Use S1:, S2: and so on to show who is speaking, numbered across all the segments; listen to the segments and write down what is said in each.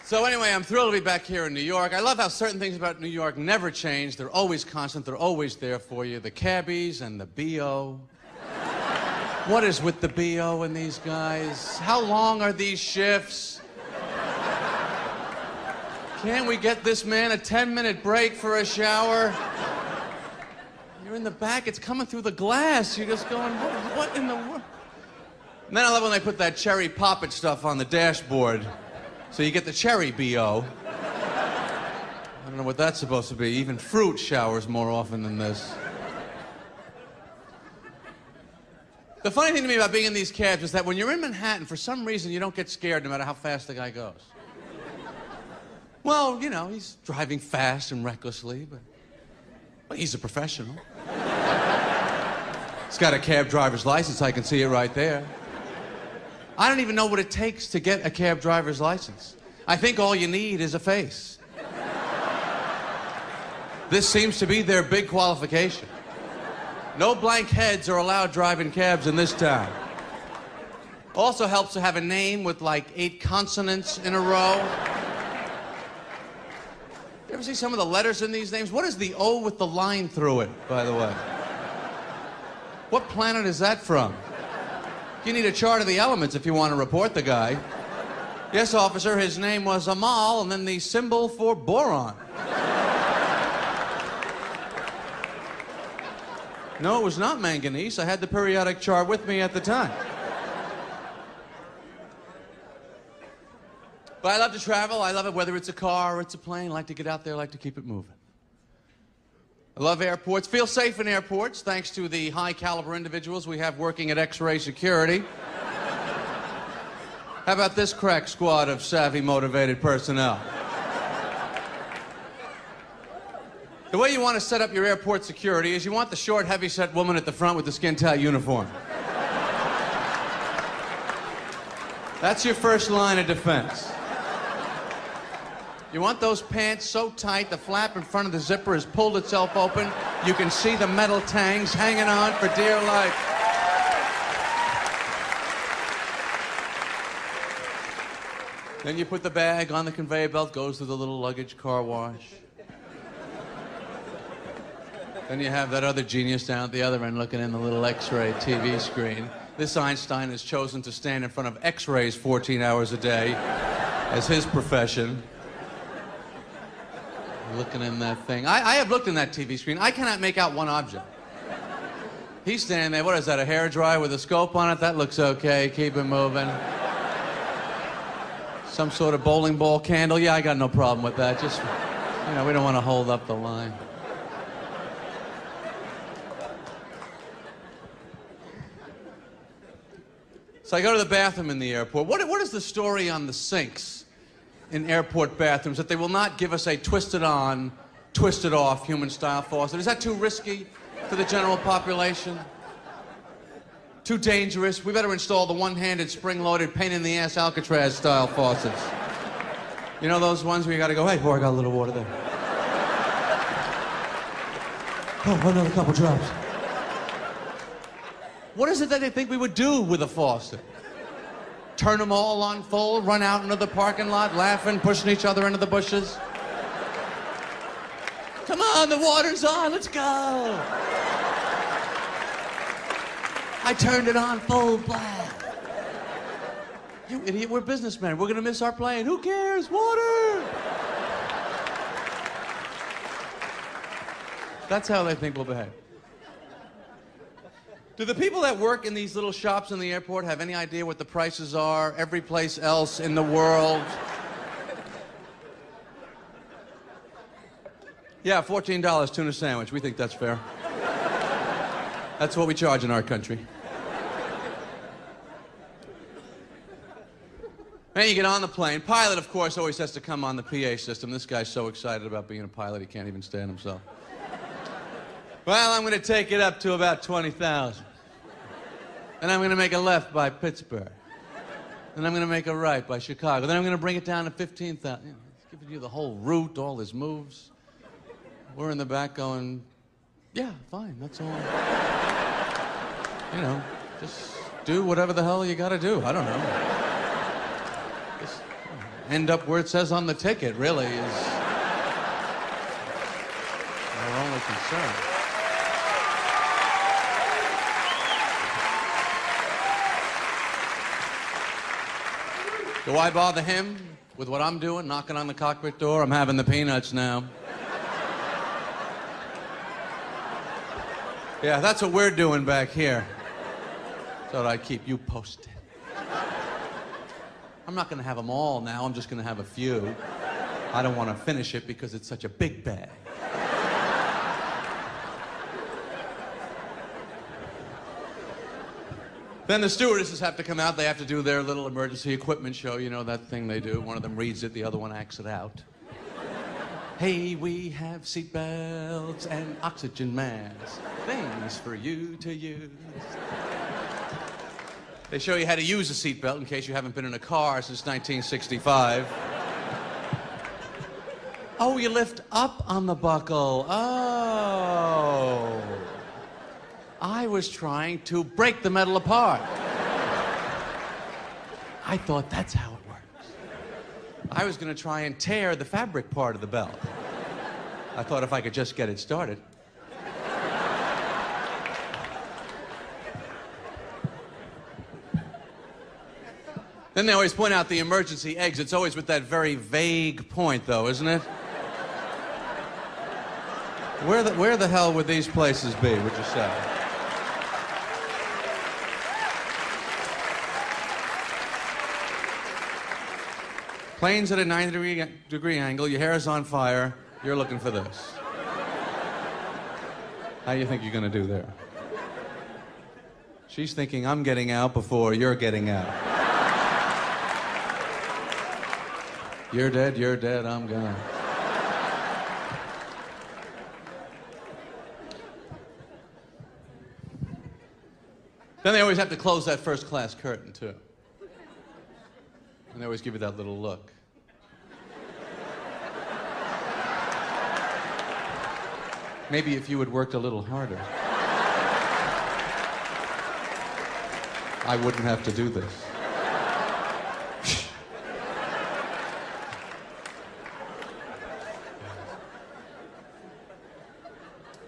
S1: So anyway, I'm thrilled to be back here in New York. I love how certain things about New York never change. They're always constant. They're always there for you. The cabbies and the B.O. What is with the B.O. and these guys? How long are these shifts? Can't we get this man a 10-minute break for a shower? You're in the back. It's coming through the glass. You're just going, what in the world? And then I love when they put that cherry poppet stuff on the dashboard. So you get the cherry B.O. I don't know what that's supposed to be. Even fruit showers more often than this. The funny thing to me about being in these cabs is that when you're in Manhattan, for some reason, you don't get scared no matter how fast the guy goes. Well, you know, he's driving fast and recklessly, but well, he's a professional. He's got a cab driver's license. I can see it right there. I don't even know what it takes to get a cab driver's license. I think all you need is a face. This seems to be their big qualification. No blank heads are allowed driving cabs in this town. Also helps to have a name with like 8 consonants in a row. You ever see some of the letters in these names? What is the O with the line through it, by the way? What planet is that from? You need a chart of the elements if you want to report the guy. Yes, officer, his name was Amal, and then the symbol for boron. No, it was not manganese. I had the periodic chart with me at the time. But I love to travel. I love it whether it's a car or it's a plane. I like to get out there. I like to keep it moving. I love airports. Feel safe in airports, thanks to the high-caliber individuals we have working at X-ray security. How about this crack squad of savvy, motivated personnel? The way you want to set up your airport security is you want the short, heavy-set woman at the front with the skin-tight uniform. That's your first line of defense. You want those pants so tight the flap in front of the zipper has pulled itself open. You can see the metal tangs hanging on for dear life. Then you put the bag on the conveyor belt, goes through the little luggage car wash. Then you have that other genius down at the other end looking in the little X-ray TV screen. This Einstein has chosen to stand in front of X-rays 14 hours a day as his profession. Looking in that thing. I have looked in that TV screen. I cannot make out one object. He's standing there. What is that, a hairdryer with a scope on it? That looks okay. Keep it moving. Some sort of bowling ball candle. Yeah, I got no problem with that. Just, you know, we don't want to hold up the line. So I go to the bathroom in the airport. What is the story on the sinks in airport bathrooms, that they will not give us a twisted-on, twisted-off human-style faucet? Is that too risky for the general population? Too dangerous? We better install the one-handed, spring-loaded, pain-in-the-ass Alcatraz-style faucets. You know those ones where you gotta go, hey, boy, I got a little water there. Oh, another couple drops. What is it that they think we would do with a faucet? Turn them all on full, run out into the parking lot, laughing, pushing each other into the bushes? Come on, the water's on, let's go. I turned it on full blast. You idiot, we're businessmen. We're gonna miss our plane. Who cares? Water! That's how they think we'll behave. Do the people that work in these little shops in the airport have any idea what the prices are every place else in the world? Yeah, $14 tuna sandwich. We think that's fair. That's what we charge in our country. And you get on the plane. Pilot, of course, always has to come on the PA system. This guy's so excited about being a pilot, he can't even stand himself. Well, I'm going to take it up to about 20,000. Then I'm going to make a left by Pittsburgh. Then I'm going to make a right by Chicago. Then I'm going to bring it down to 15,000. You know, it's giving you the whole route, all his moves. We're in the back going, yeah, fine, that's all. You know, just do whatever the hell you got to do. I don't know. Just, end up where it says on the ticket, really, is our only concern. Do I bother him with what I'm doing, knocking on the cockpit door? I'm having the peanuts now. Yeah, that's what we're doing back here. Thought I'd keep you posted. I'm not going to have them all now. I'm just going to have a few. I don't want to finish it because it's such a big bag. Then the stewardesses have to come out. They have to do their little emergency equipment show. You know, that thing they do. One of them reads it, the other one acts it out. Hey, we have seatbelts and oxygen masks. Things for you to use. They show you how to use a seatbelt in case you haven't been in a car since 1965. Oh, you lift up on the buckle. Oh. I was trying to break the metal apart. I thought that's how it works. I was going to try and tear the fabric part of the belt. I thought if I could just get it started. Then they always point out the emergency exits, always with that very vague point, though, isn't it? Where the hell would these places be, would you say? Plane's at a 90-degree angle, your hair is on fire, you're looking for this. How do you think you're going to do there? She's thinking, I'm getting out before you're getting out. You're dead, I'm gone. Then they always have to close that first class curtain, too. And they always give you that little look. Maybe if you had worked a little harder, I wouldn't have to do this.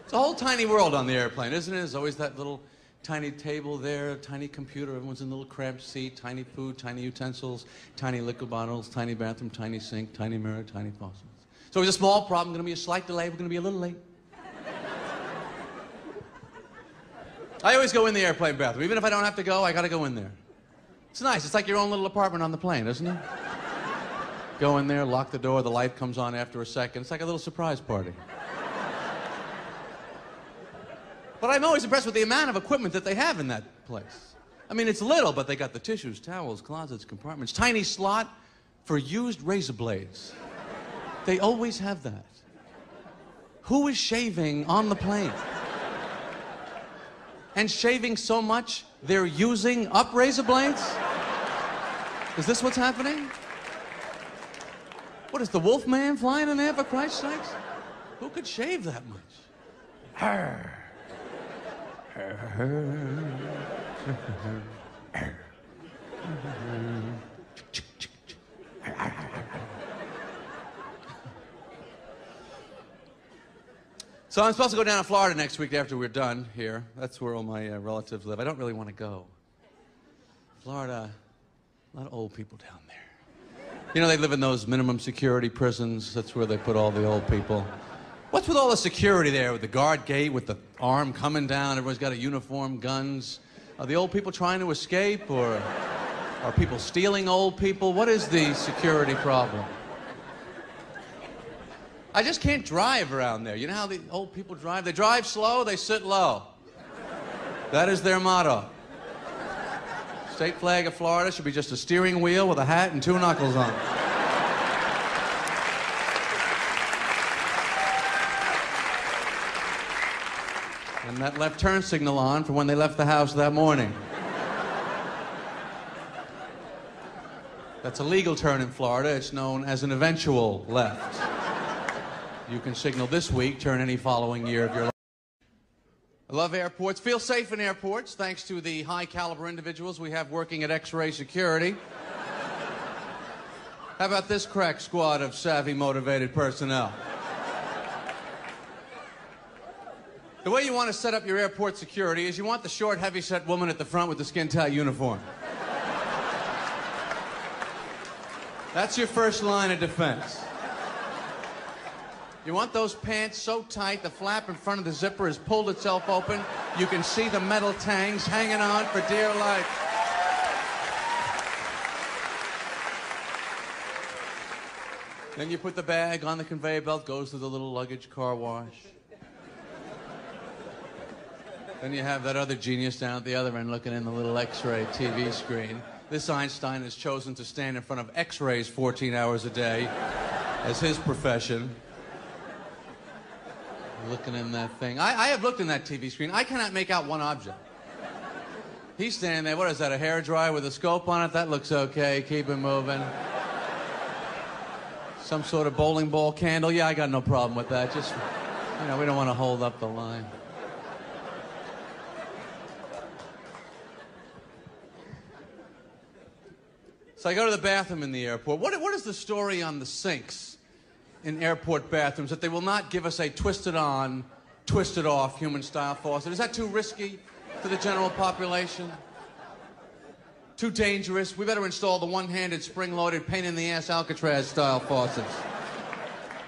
S1: It's a whole tiny world on the airplane, isn't it? There's always that little tiny table there, tiny computer, everyone's in a little cramped seat, tiny food, tiny utensils, tiny liquid bottles, tiny bathroom, tiny sink, tiny mirror, tiny faucets. So it's a small problem, gonna be a slight delay, we're gonna be a little late. I always go in the airplane bathroom. Even if I don't have to go, I gotta go in there. It's nice, it's like your own little apartment on the plane, isn't it? Go in there, lock the door, the light comes on after a second. It's like a little surprise party. But I'm always impressed with the amount of equipment that they have in that place. I mean, it's little, but they got the tissues, towels, closets, compartments, tiny slot for used razor blades. They always have that. Who is shaving on the plane? And shaving so much, they're using up razor blades? Is this what's happening? What is the Wolfman flying in there, for Christ's sakes? Who could shave that much? Arr. So I'm supposed to go down to Florida next week after we're done here. That's where all my relatives live. I don't really want to go. Florida, a lot of old people down there. You know, they live in those minimum security prisons. That's where they put all the old people. What's with all the security there, with the guard gate, with the arm coming down, everyone's got a uniform, guns? Are the old people trying to escape, or are people stealing old people? What is the security problem? I just can't drive around there. You know how the old people drive? They drive slow, they sit low. That is their motto. State flag of Florida should be just a steering wheel with a hat and two knuckles on it. And that left turn signal on for when they left the house that morning. That's a legal turn in Florida. It's known as an eventual left. You can signal this week, turn any following year of your life. I love airports. Feel safe in airports, thanks to the high-caliber individuals we have working at X-Ray Security. How about this crack squad of savvy, motivated personnel? The way you want to set up your airport security is you want the short, heavy-set woman at the front with the skin-tight uniform. That's your first line of defense. You want those pants so tight the flap in front of the zipper has pulled itself open. You can see the metal tangs hanging on for dear life. Then you put the bag on the conveyor belt, goes to the little luggage car wash. Then you have that other genius down at the other end looking in the little X-ray TV screen. This Einstein has chosen to stand in front of X-rays 14 hours a day as his profession. Looking in that thing. I have looked in that TV screen. I cannot make out one object. He's standing there. What is that, a hairdryer with a scope on it? That looks okay. Keep it moving. Some sort of bowling ball candle. Yeah, I got no problem with that. Just, you know, we don't want to hold up the line. So I go to the bathroom in the airport. What is the story on the sinks in airport bathrooms? That they will not give us a twisted-on, twisted-off human-style faucet. Is that too risky for the general population? Too dangerous? We better install the one-handed, spring-loaded, pain-in-the-ass Alcatraz-style faucets.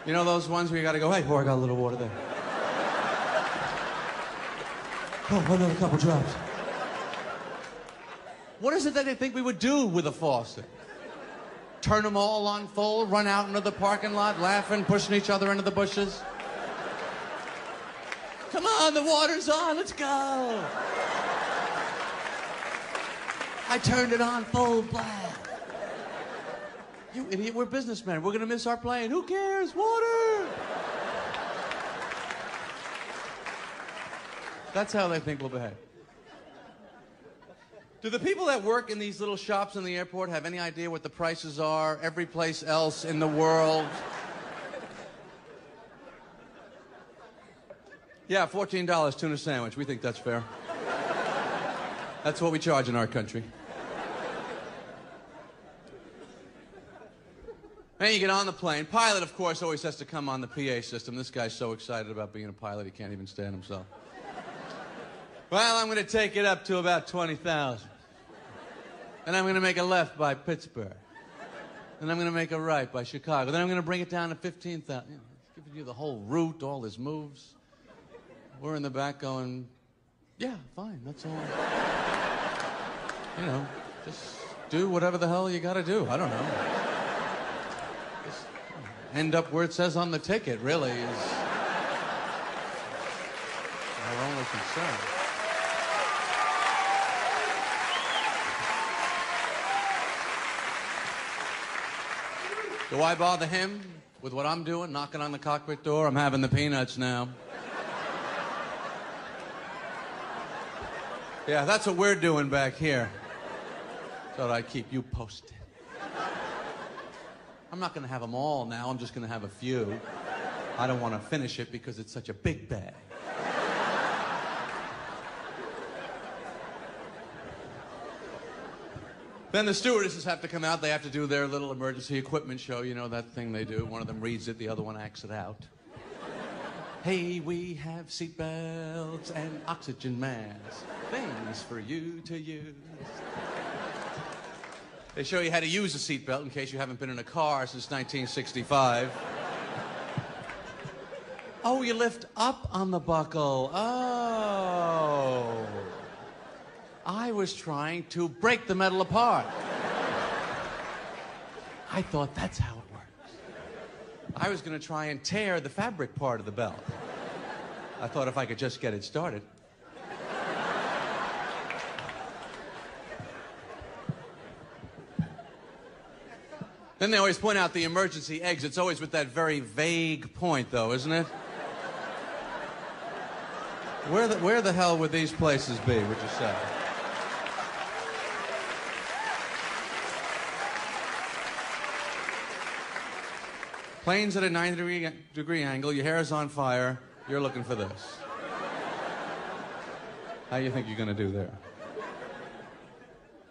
S1: You know those ones where you got to go, hey, I got a little water there. Oh, another couple drops. What is it that they think we would do with a faucet? Turn them all on full, run out into the parking lot, laughing, pushing each other into the bushes? Come on, the water's on, let's go. I turned it on full blast. You idiot, we're businessmen. We're gonna miss our plane. Who cares? Water! That's how they think we'll behave. Do the people that work in these little shops in the airport have any idea what the prices are every place else in the world? Yeah, $14 tuna sandwich. We think that's fair. That's what we charge in our country. Then you get on the plane. Pilot, of course, always has to come on the PA system. This guy's so excited about being a pilot, he can't even stand himself. Well, I'm going to take it up to about 20,000. And I'm going to make a left by Pittsburgh. And I'm going to make a right by Chicago. Then I'm going to bring it down to 15,000. You know, giving you the whole route, all his moves. We're in the back going, yeah, fine, that's all. You know, just do whatever the hell you got to do. I don't know. Just end up where it says on the ticket, really, is our only concern. Do I bother him with what I'm doing, knocking on the cockpit door? I'm having the peanuts now. Yeah, that's what we're doing back here. Thought I'd keep you posted. I'm not going to have them all now. I'm just going to have a few. I don't want to finish it because it's such a big bag. Then the stewardesses have to come out. They have to do their little emergency equipment show. You know, that thing they do. One of them reads it, the other one acts it out. Hey, we have seatbelts and oxygen masks. Things for you to use. They show you how to use a seatbelt in case you haven't been in a car since 1965. Oh, you lift up on the buckle. Oh. I was trying to break the metal apart. I thought that's how it works. I was going to try and tear the fabric part of the belt. I thought if I could just get it started. Then they always point out the emergency exits, always with that very vague point, though, isn't it? Where the hell would these places be, would you say? Plane's at a 90-degree angle, your hair is on fire, you're looking for this. How do you think you're going to do there?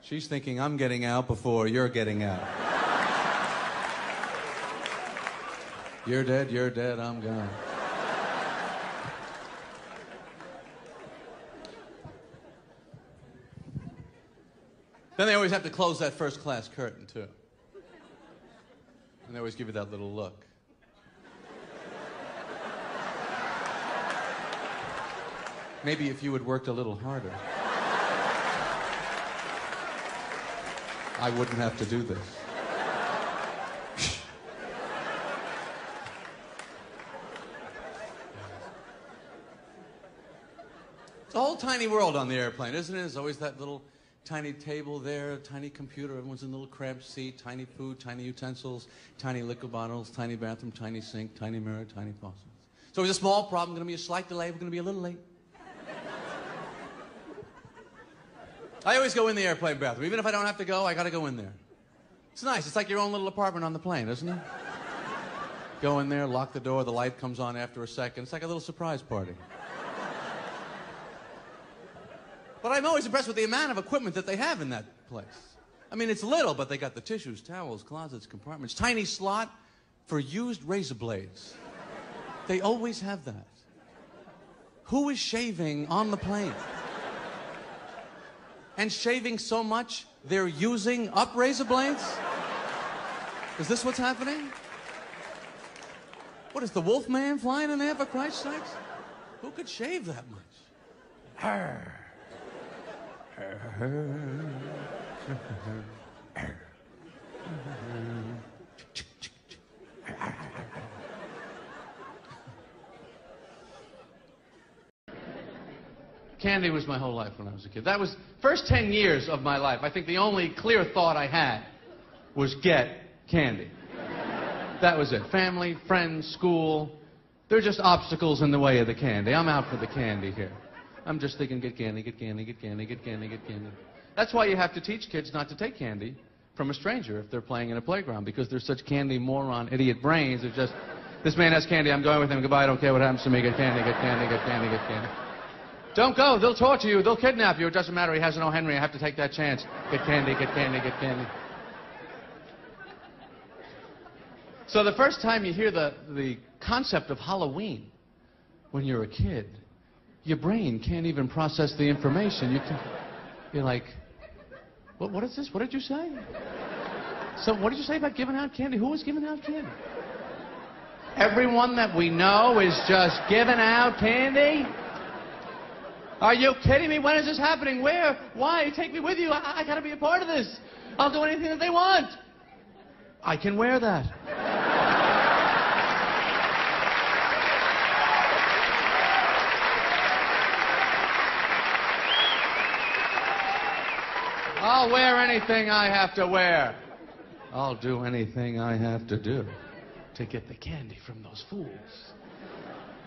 S1: She's thinking, I'm getting out before you're getting out. You're dead, I'm gone. Then they always have to close that first class curtain, too. And they always give you that little look. Maybe if you had worked a little harder, I wouldn't have to do this. It's a whole tiny world on the airplane, isn't it? There's always that little tiny table there, tiny computer, everyone's in a little cramped seat, tiny food, tiny utensils, tiny liquor bottles, tiny bathroom, tiny sink, tiny mirror, tiny faucets. So it's a small problem, going to be a slight delay, we're going to be a little late. I always go in the airplane bathroom. Even if I don't have to go, I got to go in there. It's nice. It's like your own little apartment on the plane, isn't it? Go in there, lock the door, the light comes on after a second. It's like a little surprise party. But I'm always impressed with the amount of equipment that they have in that place. I mean, it's little, but they got the tissues, towels, closets, compartments, tiny slot for used razor blades. They always have that. Who is shaving on the plane? And shaving so much, they're using up razor blades? Is this what's happening? What is the Wolfman flying in there, for Christ's sakes? Who could shave that much? Arr. Candy was my whole life when I was a kid. That was first 10 years of my life. I think the only clear thought I had was get candy. That was it. Family, friends, school. They're just obstacles in the way of the candy. I'm out for the candy here. I'm just thinking, get candy, get candy, get candy, get candy, get candy. That's why you have to teach kids not to take candy from a stranger if they're playing in a playground, because they're such candy moron, idiot brains. It's just, this man has candy, I'm going with him, goodbye, I don't care what happens to me, get candy, get candy, get candy, get candy. Don't go, they'll torture you, they'll kidnap you, it doesn't matter, he has an O. Henry, I have to take that chance. Get candy, get candy, get candy. So the first time you hear the concept of Halloween when you're a kid, your brain can't even process the information. You're like, what is this? What did you say? So what did you say about giving out candy? Who was giving out candy? Everyone that we know is just giving out candy? Are you kidding me? When is this happening? Where? Why? Take me with you. I got to be a part of this. I'll do anything that they want. I can wear that. I'll wear anything I have to wear. I'll do anything I have to do to get the candy from those fools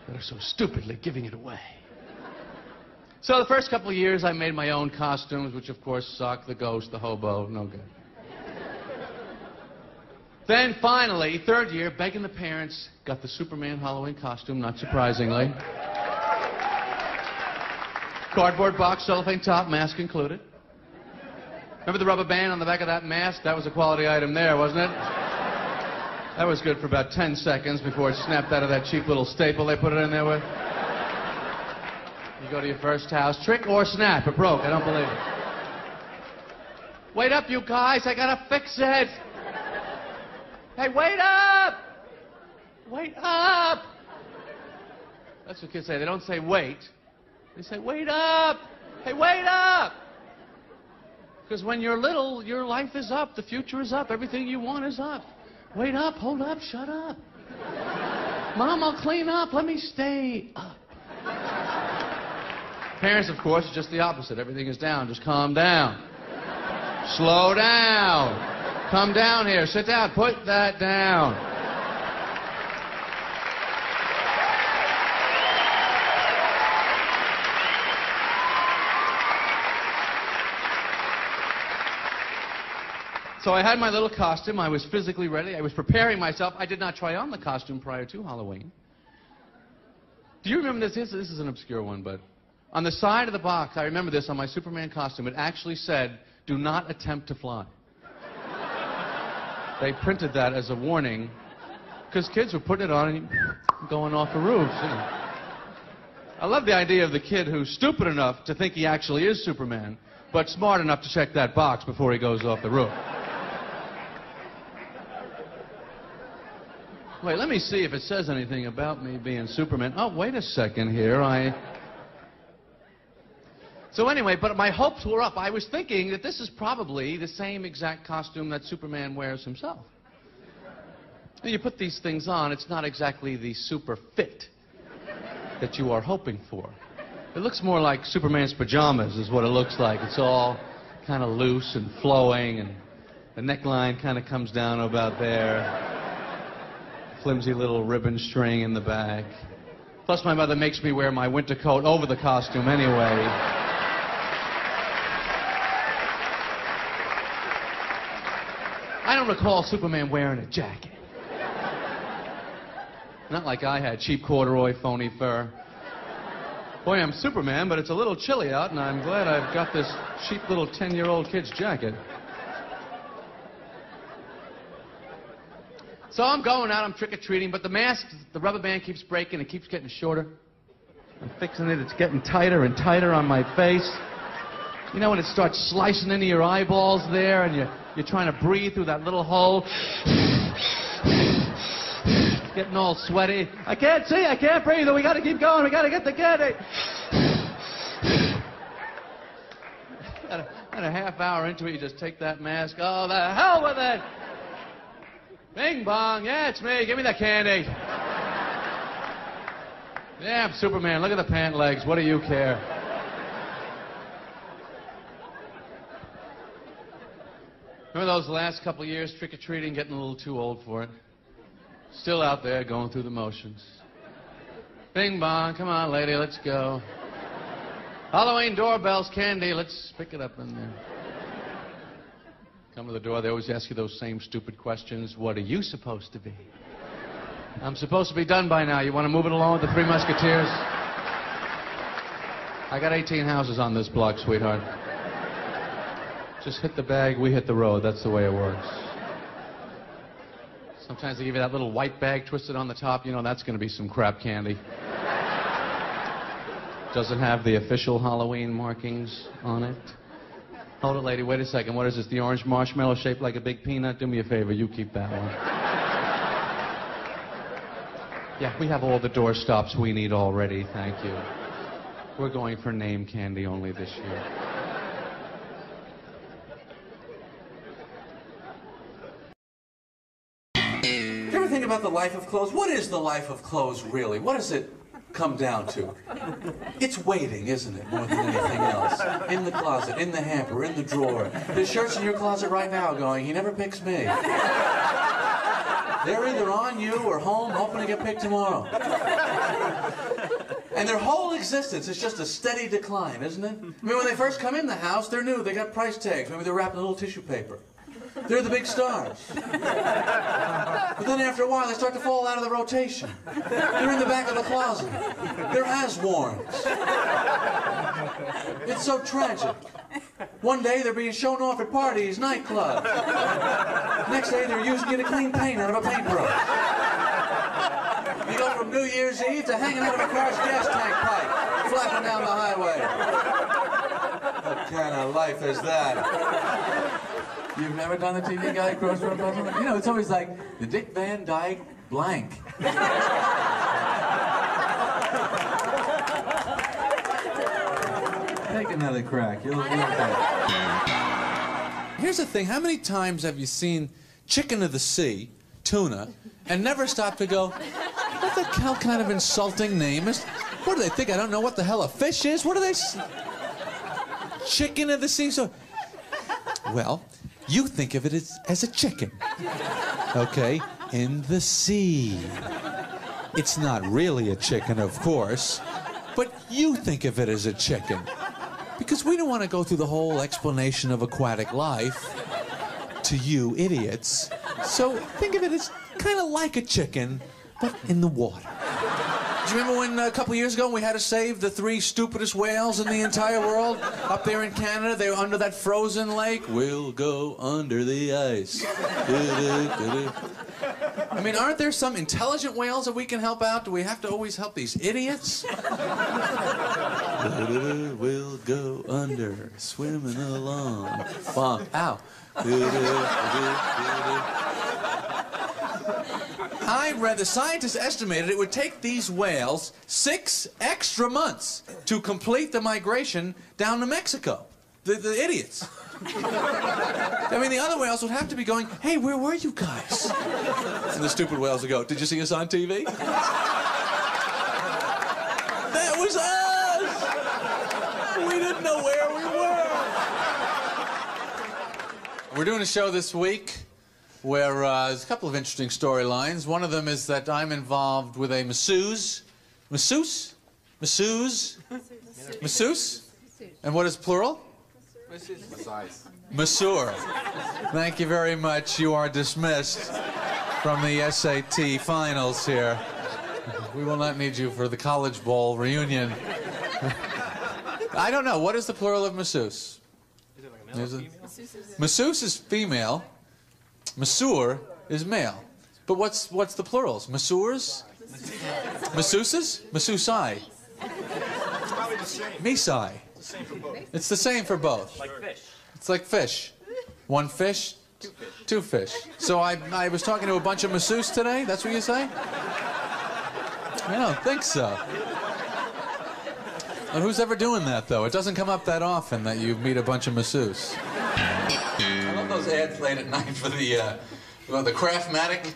S1: that are so stupidly giving it away. So the first couple of years I made my own costumes, which of course suck. The ghost, the hobo, no good. Then finally, third year, begging the parents, got the Superman Halloween costume, not surprisingly. Cardboard box, cellophane top, mask included. Remember the rubber band on the back of that mask? That was a quality item there, wasn't it? That was good for about 10 seconds before it snapped out of that cheap little staple they put it in there with. You go to your first house, trick or snap, it broke, I don't believe it. Wait up, you guys, I gotta fix it. Hey, wait up! Wait up! That's what kids say. They don't say wait. They say, wait up! Hey, wait up! Because when you're little, your life is up, the future is up, everything you want is up. Wait up, hold up, shut up. Mom, I'll clean up, let me stay up. Parents, of course, are just the opposite. Everything is down, just calm down. Slow down. Come down here, sit down, put that down. So I had my little costume. I was physically ready. I was preparing myself. I did not try on the costume prior to Halloween. Do you remember this? This is an obscure one, but on the side of the box, I remember this on my Superman costume. It actually said, "Do not attempt to fly." They printed that as a warning, Because kids were putting it on and going off the roofs, you know. I love the idea of the kid who's stupid enough to think he actually is Superman, but smart enough to check that box before he goes off the roof. Wait, let me see if it says anything about me being Superman. Oh, wait a second here. So anyway, but my hopes were up. I was thinking that this is probably the same exact costume that Superman wears himself. When you put these things on, it's not exactly the super fit that you are hoping for. It looks more like Superman's pajamas is what it looks like. It's all kind of loose and flowing, and the neckline kind of comes down about there. Flimsy little ribbon string in the back. Plus, my mother makes me wear my winter coat over the costume anyway. I don't recall Superman wearing a jacket. Not like I had cheap corduroy, phony fur. Boy, I'm Superman, but it's a little chilly out, and I'm glad I've got this cheap little 10-year-old kid's jacket. So I'm going out, I'm trick-or-treating, but the mask, the rubber band keeps breaking, it keeps getting shorter. I'm fixing it, it's getting tighter and tighter on my face. You know when it starts slicing into your eyeballs there, and you're trying to breathe through that little hole? Getting all sweaty. I can't see, I can't breathe, we gotta keep going, we gotta get the candy. And a half hour into it, you just take that mask. Oh, the hell with it! Bing bong, yeah, it's me, give me that candy. Yeah, I'm Superman, look at the pant legs, what do you care? Remember those last couple of years, trick-or-treating, getting a little too old for it? Still out there, going through the motions. Bing bong, come on, lady, let's go. Halloween doorbells, candy, let's pick it up in there. Come to the door, they always ask you those same stupid questions. What are you supposed to be? I'm supposed to be done by now. You want to move it along with the Three Musketeers? I got 18 houses on this block, sweetheart. Just hit the bag, we hit the road. That's the way it works. Sometimes they give you that little white bag twisted on the top. You know, that's going to be some crap candy. Doesn't have the official Halloween markings on it. Hold it, lady. Wait a second. What is this? The orange marshmallow shaped like a big peanut? Do me a favor. You keep that one. Yeah, we have all the door stops we need already. Thank you. We're going for name candy only this year.
S2: You ever think about the life of clothes? What is the life of clothes, really? What does it come down to? It's waiting, isn't it, more than anything else? In the closet, in the hamper, in the drawer. There's shirts in your closet right now going, he never picks me. They're either on you or home, hoping to get picked tomorrow. And their whole existence is just a steady decline, isn't it? I mean, when they first come in the house, they're new, they got price tags. Maybe they're wrapped in a little tissue paper. They're the big stars. But then after a while, they start to fall out of the rotation. They're in the back of the closet. They're as-worns. It's so tragic. One day, they're being shown off at parties, nightclubs. Next day, they're using you to clean paint out of a paintbrush. You go from New Year's Eve to hanging out of a car's gas tank pipe, flapping down the highway. What kind of life is that? You've never done the TV guy crossword puzzle? You know, it's always like, the Dick Van Dyke blank. Take another crack. You'll okay.
S1: Here's the thing. How many times have you seen chicken of the sea, tuna, and never stopped to go, what the hell kind of insulting name is? What do they think? I don't know what the hell a fish is? What do they... Chicken of the sea? So, well... You think of it as a chicken, okay, in the sea. It's not really a chicken, of course, but you think of it as a chicken. Because we don't want to go through the whole explanation of aquatic life to you idiots. So think of it as kind of like a chicken, but in the water. Do you remember when a couple years ago we had to save the 3 stupidest whales in the entire world? Up there in Canada, they were under that frozen lake. We'll go under the ice.
S2: I mean, aren't there some intelligent whales that we can help out? Do we have to always help these idiots? We'll go under, swimming along. Wow. Ow. I read the scientists estimated it would take these whales 6 extra months to complete the migration down to Mexico. The idiots. I mean, the other whales would have to be going, hey, where were you guys? And the stupid whales would go, did you see us on TV? That was us! We didn't know where we were. We're doing a show this week where there's a couple of interesting storylines. One of them is that I'm involved with a masseuse. Masseuse? Masseuse? Masseuse? And what is plural? Masseur. Thank you very much. You are dismissed from the SAT finals here. We will not need you for the College Bowl reunion. I don't know. What is the plural of masseuse?
S3: Is it like a male or female?
S2: Masseuse is female. Masseur is male. But what's the plurals? Masseurs? Masseuses? Masseusai.
S3: It's probably the same.
S2: Misai.
S3: It's the same for both.
S2: It's the same for both.
S3: Like fish.
S2: It's like fish. One fish, two fish. So I was talking to a bunch of masseuses today? That's what you say? I don't think so. Well, who's ever doing that, though? It doesn't come up that often that you meet a bunch of masseuses. I love those ads late at night for the Craftmatic,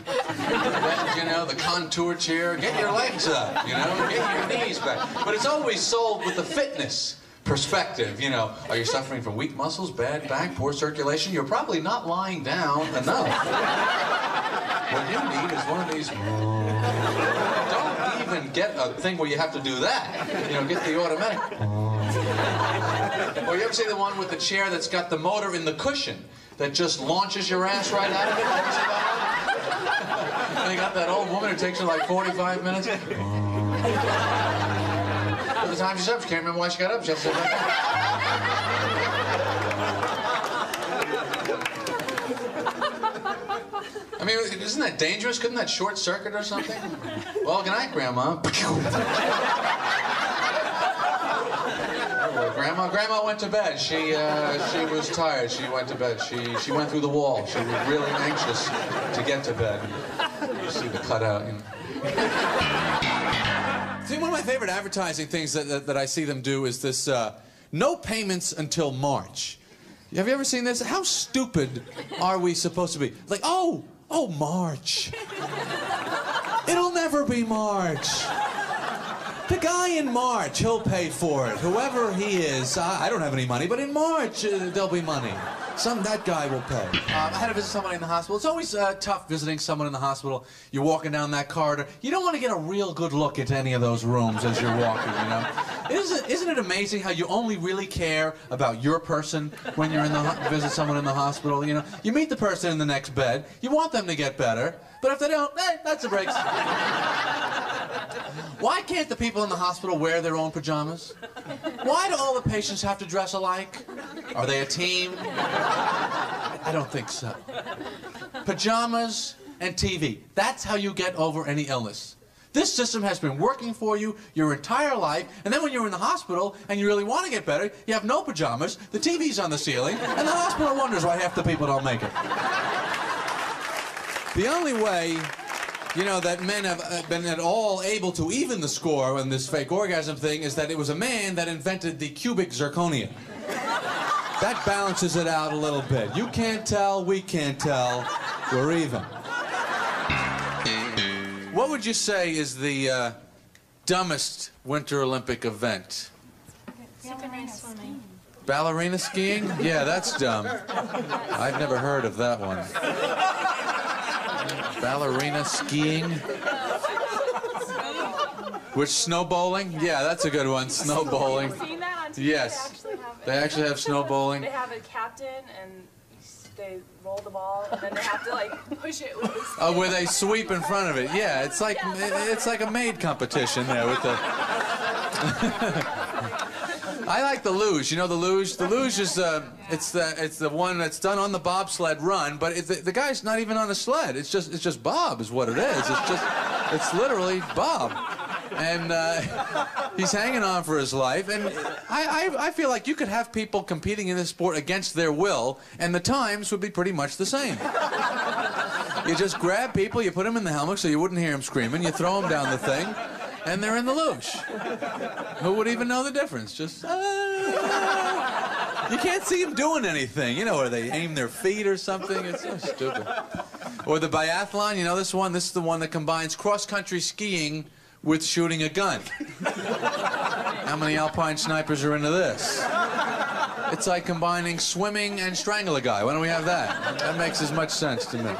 S2: you know, the contour chair. Get your legs up, you know, get your knees back. But it's always sold with the fitness perspective, you know. Are you suffering from weak muscles, bad back, poor circulation? You're probably not lying down enough. What you need is one of these. Don't even get a thing where you have to do that. You know, get the automatic. Or you ever see the one with the chair that's got the motor in the cushion that just launches your ass right out of it? Ever see that one? They got that old woman who takes her like 45 minutes. By the time she's up, she can't remember why she got up. She has to sit back down. I mean, isn't that dangerous? Couldn't that short circuit or something? Well, good night, Grandma. Grandma went to bed. She was tired. She went to bed. She went through the wall. She was really anxious to get to bed. You see the cutout. You know. See, one of my favorite advertising things that I see them do is this no payments until March. Have you ever seen this? How stupid are we supposed to be? Like, oh, March. It'll never be March. The guy in March, he'll pay for it. Whoever he is, I don't have any money, but in March, there'll be money. That guy will pay. I had to visit somebody in the hospital. It's always tough visiting someone in the hospital. You're walking down that corridor. You don't want to get a real good look into any of those rooms as you're walking, you know? Isn't it amazing how you only really care about your person when you're visit someone in the hospital, you know? You meet the person in the next bed. You want them to get better. But if they don't, that's the breaks. Why can't the people in the hospital wear their own pajamas? Why do all the patients have to dress alike? Are they a team? I don't think so. Pajamas and TV. That's how you get over any illness. This system has been working for you your entire life, and then when you're in the hospital and you really want to get better, you have no pajamas, the TV's on the ceiling, and the hospital wonders why half the people don't make it. The only way, you know, that men have been at all able to even the score on this fake orgasm thing is that it was a man that invented the cubic zirconia. That balances it out a little bit. You can't tell, we can't tell, we're even. What would you say is the dumbest Winter Olympic event?
S4: Ballerina swimming.
S2: Ballerina skiing? Yeah, that's dumb. I've never heard of that one. Ballerina skiing? Which, snow bowling? Yeah, that's a good one. Snow bowling.
S4: Have you seen that on TV?
S2: Yes. They actually have snow bowling.
S4: They have a captain and they roll the ball and then they have to like push it with the stick.
S2: Oh, where they sweep in front of it. Yeah, it's like a maid competition there with the. I like the luge. You know the luge? The luge is it's the one that's done on the bobsled run, but the guy's not even on a sled. It's just Bob is what it is. It's literally Bob, and he's hanging on for his life. And I feel like you could have people competing in this sport against their will, and the times would be pretty much the same. You just grab people, you put them in the helmet so you wouldn't hear them screaming, you throw them down the thing, and they're in the luge. Who would even know the difference? Just, you can't see them doing anything, you know, or they aim their feet or something. It's so stupid. Or the biathlon, you know this one? This is the one that combines cross-country skiing with shooting a gun. How many alpine snipers are into this? It's like combining swimming and strangle a guy. Why don't we have that? That makes as much sense to me.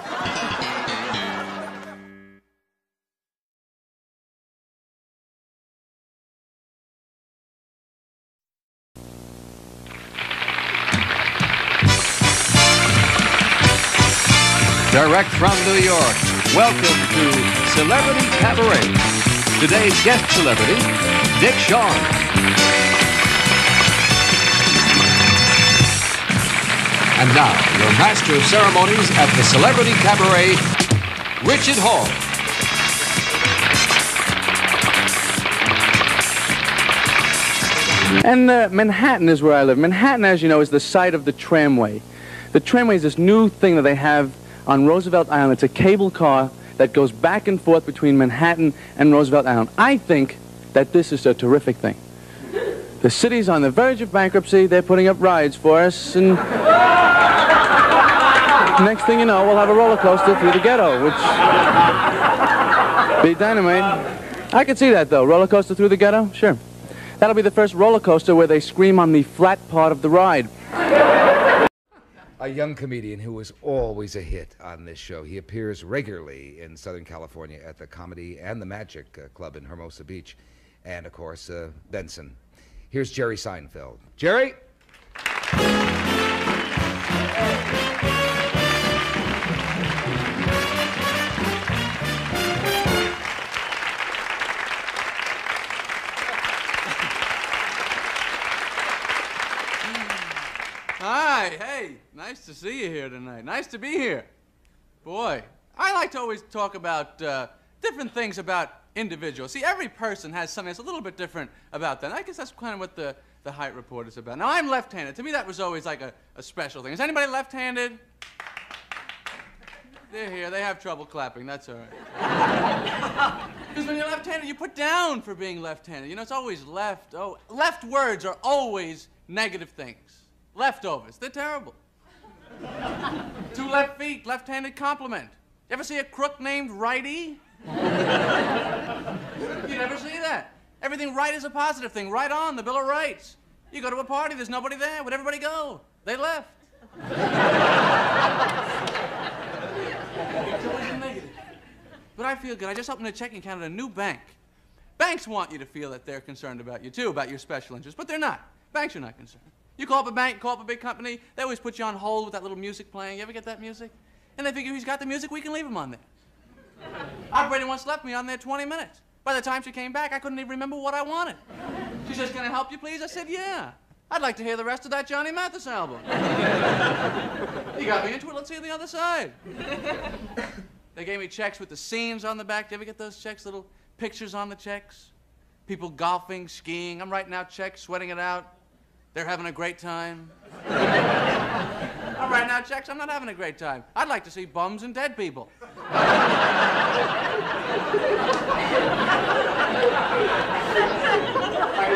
S5: Direct from New York, welcome to Celebrity Cabaret. Today's guest celebrity, Dick Shawn. And now, your master of ceremonies at the Celebrity Cabaret, Richard Hall.
S6: And Manhattan is where I live. Manhattan, as you know, is the site of the tramway. The tramway is this new thing that they have on Roosevelt Island. It's a cable car that goes back and forth between Manhattan and Roosevelt Island. I think that this is a terrific thing. The city's on the verge of bankruptcy. They're putting up rides for us, and next thing you know, we'll have a roller coaster through the ghetto, which be dynamite. I could see that, though. Roller coaster through the ghetto? Sure. That'll be the first roller coaster where they scream on the flat part of the ride.
S7: A young comedian who is always a hit on this show. He appears regularly in Southern California at the Comedy and the Magic Club in Hermosa Beach. And, of course, Benson. Here's Jerry Seinfeld. Jerry?
S1: Hi, hey, nice to see you here tonight. Nice to be here. Boy, I like to always talk about different things about individuals. See, every person has something that's a little bit different about them. I guess that's kind of what the height report is about. Now, I'm left-handed. To me, that was always like a special thing. Is anybody left-handed? They're here. They have trouble clapping. That's all right. Because when you're left-handed, you put down for being left-handed. You know, it's always left. Oh, left words are always negative things. Leftovers. They're terrible. 2 left feet, left-handed compliment. You ever see a crook named Righty? You never see that. Everything right is a positive thing. Right on, the Bill of Rights. You go to a party, there's nobody there. Where'd everybody go? They left. It's always a negative. But I feel good. I just opened a checking account at a new bank. Banks want you to feel that they're concerned about you, too, about your special interests, but they're not. Banks are not concerned. You call up a bank, call up a big company, they always put you on hold with that little music playing. You ever get that music? And they figure he's got the music, we can leave him on there. Operator once left me on there 20 minutes. By the time she came back, I couldn't even remember what I wanted. She says, "Can I help you, please?" I said, "Yeah. I'd like to hear the rest of that Johnny Mathis album." You got me into it. Let's see the other side. They gave me checks with the scenes on the back. Do you ever get those checks, little pictures on the checks? People golfing, skiing. I'm writing out checks, sweating it out. They're having a great time. I'm writing out checks. I'm not having a great time. I'd like to see bums and dead people. I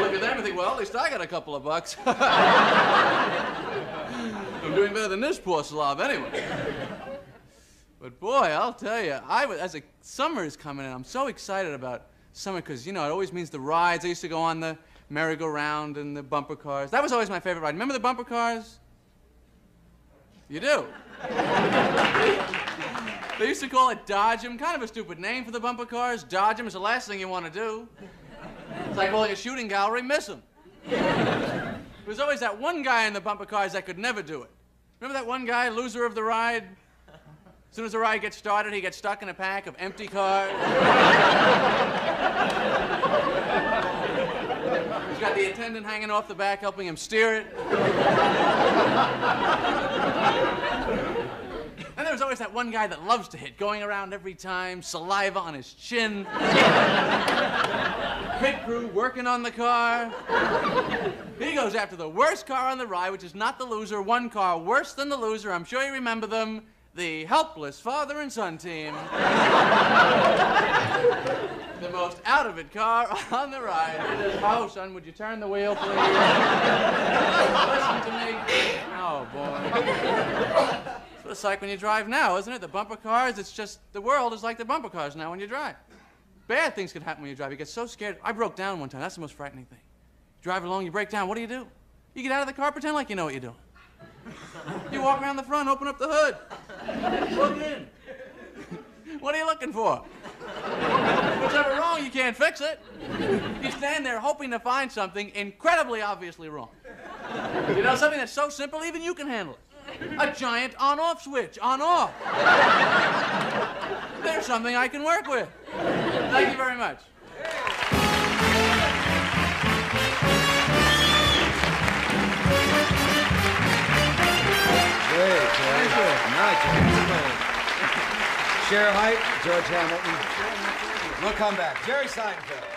S1: look at them and think, well, at least I got a couple of bucks. I'm doing better than this poor slob anyway. But boy, I'll tell you, as summer is coming in, I'm so excited about summer because, you know, it always means the rides. I used to go on the merry-go-round and the bumper cars. That was always my favorite ride. Remember the bumper cars? You do? They used to call it Dodge 'em. Kind of a stupid name for the bumper cars. Dodge 'em is the last thing you want to do. It's like calling a shooting gallery, miss 'em. There was always that one guy in the bumper cars that could never do it. Remember that one guy, loser of the ride? As soon as the ride gets started, he gets stuck in a pack of empty cars. got the attendant hanging off the back, helping him steer it. And there was always that one guy that loves to hit, going around every time, saliva on his chin. Pit crew working on the car. He goes after the worst car on the ride, which is not the loser, one car worse than the loser. I'm sure you remember them. The helpless father and son team. The most out-of-it car on the ride. Oh, son, would you turn the wheel, please? Listen to me. Oh, boy. That's what it's like when you drive now, isn't it? The bumper cars, it's just, the world is like the bumper cars now when you drive. Bad things can happen when you drive. You get so scared. I broke down one time. That's the most frightening thing. You drive along, you break down. What do? You get out of the car, pretend like you know what you're doing. You walk around the front, open up the hood. Look in. What are you looking for? What's ever wrong, you can't fix it. You stand there hoping to find something incredibly obviously wrong. You know, something that's so simple, even you can handle it. A giant on-off switch, on-off. There's something I can work with. Thank you very much.
S7: Great, Thank you. Nice. Cheryl Height, George Hamilton. We'll come back. Jerry Seinfeld.